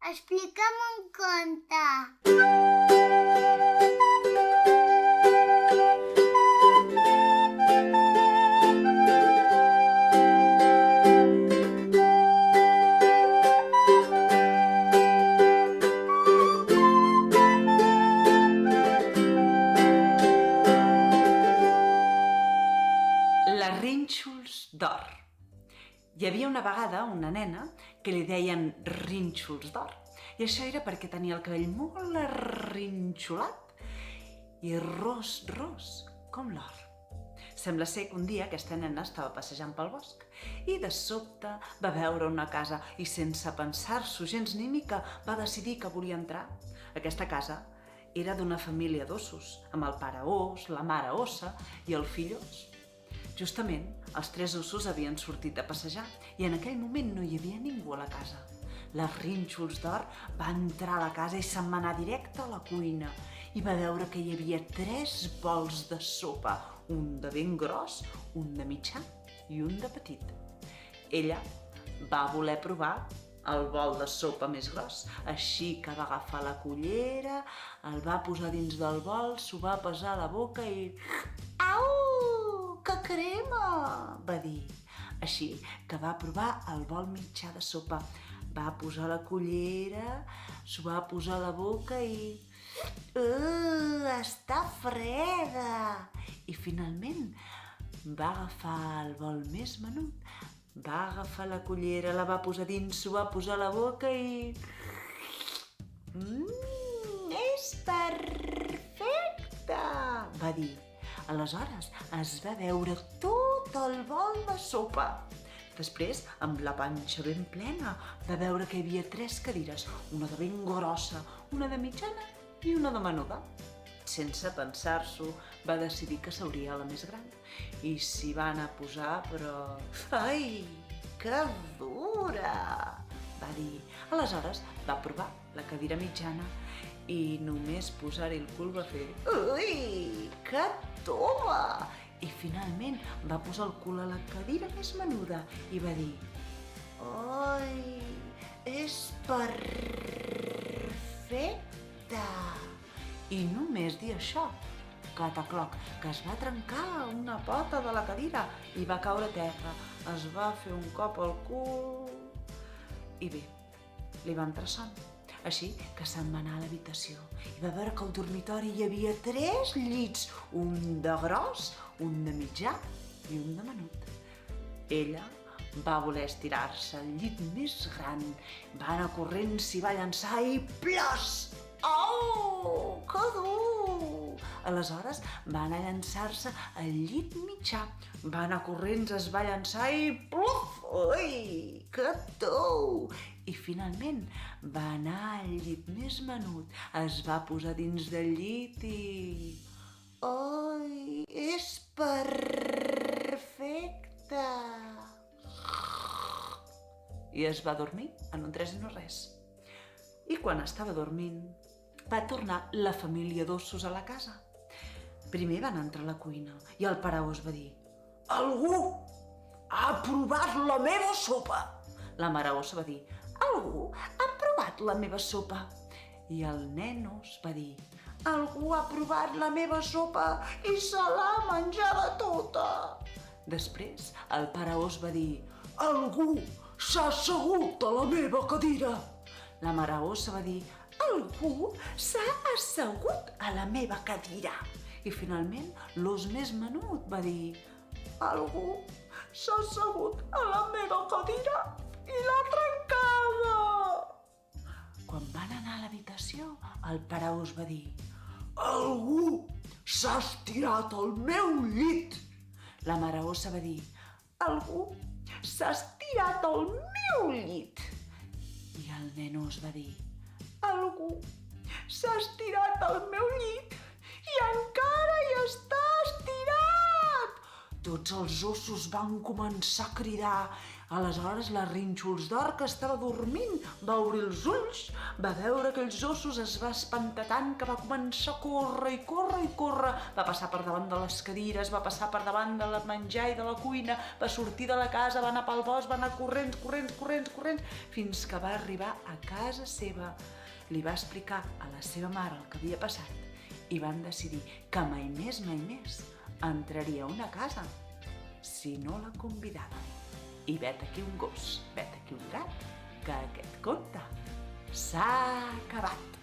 Explica'm un conte. Les rínxols d'or. Hi havia una vegada una nena que li deien rínxols d'or. I això era perquè tenia el cabell molt arrinxolat i ros, com l'or. Sembla ser que un dia aquesta nena estava passejant pel bosc i de sobte va veure una casa i sense pensar-s'ho gens ni mica va decidir que volia entrar. Aquesta casa era d'una família d'ossos, amb el pare ós, la mare ossa i el fill ós. Justament, els 3 ossos havien sortit a passejar i en aquell moment no hi havia ningú a la casa. Les rínxols d'or va entrar a la casa i se'n va anar directe a la cuina i va veure que hi havia 3 bols de sopa, un de ben gros, un de mitjà i un de petit. Ella va voler provar el bol de sopa més gros, així que va agafar la cullera, el va posar dins del bol, s'ho va pesar a la boca i... Au! Que crema! Va dir. Així que va provar el bol mitjà de sopa. Va posar la cullera, s'ho va posar a la boca i... Està freda! I finalment va agafar el bol més menut, va agafar la cullera, la va posar dins, s'ho va posar a la boca i... És perfecte! Va dir. Aleshores es va beure tot el bol de sopa. Després, amb la panxa ben plena, va veure que hi havia 3 cadires, una de ben grossa, una de mitjana i una de menuda. Sense pensar-s'ho, va decidir que seuria a la més gran. I s'hi va anar a posar, però... Ai, que dura! Va dir. Aleshores va provar la cadira mitjana i només posar-hi el cul va fer... Ui, que tova! I finalment va posar el cul a la cadira més menuda i va dir... Ai, és perfecte! I només dir això, catacloc, que es va trencar una pota de la cadira i va caure a terra. Es va fer un cop al cul... I bé, li va entrar son. Així que se'n va anar a l'habitació i va veure que al dormitori hi havia 3 llits, un de gros, un de mitjà i un de menut. Ella va voler estirar-se al llit més gran, va anar corrent, s'hi va llançar i plors! Au, que dur! Aleshores va anar a llançar-se al llit mitjà, va anar corrents, es va llançar i pluf! Ui, que tou! I finalment va anar al llit més menut, es va posar dins del llit i... Ai, és perfecte! I es va dormir en un 3 i no res. I quan estava dormint, va tornar la família d'ossos a la casa. Primer van entrar a la cuina i el pare ós va dir: Algú ha provat la meva sopa! La mare ossa va dir: Algú ha provat la meva sopa? I el nen ós va dir: Algú ha provat la meva sopa i se l'ha menjada tota! Després el pare ós va dir: Algú s'ha assegut a la meva cadira! La mare ossa va dir: Algú s'ha assegut a la meva cadira! I finalment l'ós més menut va dir: Algú s'ha assegut a la meva cadira i l'ha trencada! Quan van anar a l'habitació, el pare ós va dir: Algú s'ha estirat al meu llit! La mare ossa va dir: Algú s'ha estirat al meu llit! I el nen ós va dir: Algú s'ha estirat al meu llit i encara hi està estirat! Tots els ossos van començar a cridar: Aleshores la Rínxols d'Or, que estava dormint, va obrir els ulls, va veure aquells ossos, es va espantar tant que va començar a córrer i córrer i córrer. Va passar per davant de les cadires, va passar per davant de la menjar i de la cuina, va sortir de la casa, va anar pel bosc, va anar corrents, fins que va arribar a casa seva. Li va explicar a la seva mare el que havia passat i van decidir que mai més entraria a una casa si no la convidaven. I vet aquí un gos, vet aquí un gat, que aquest conte s'ha acabat.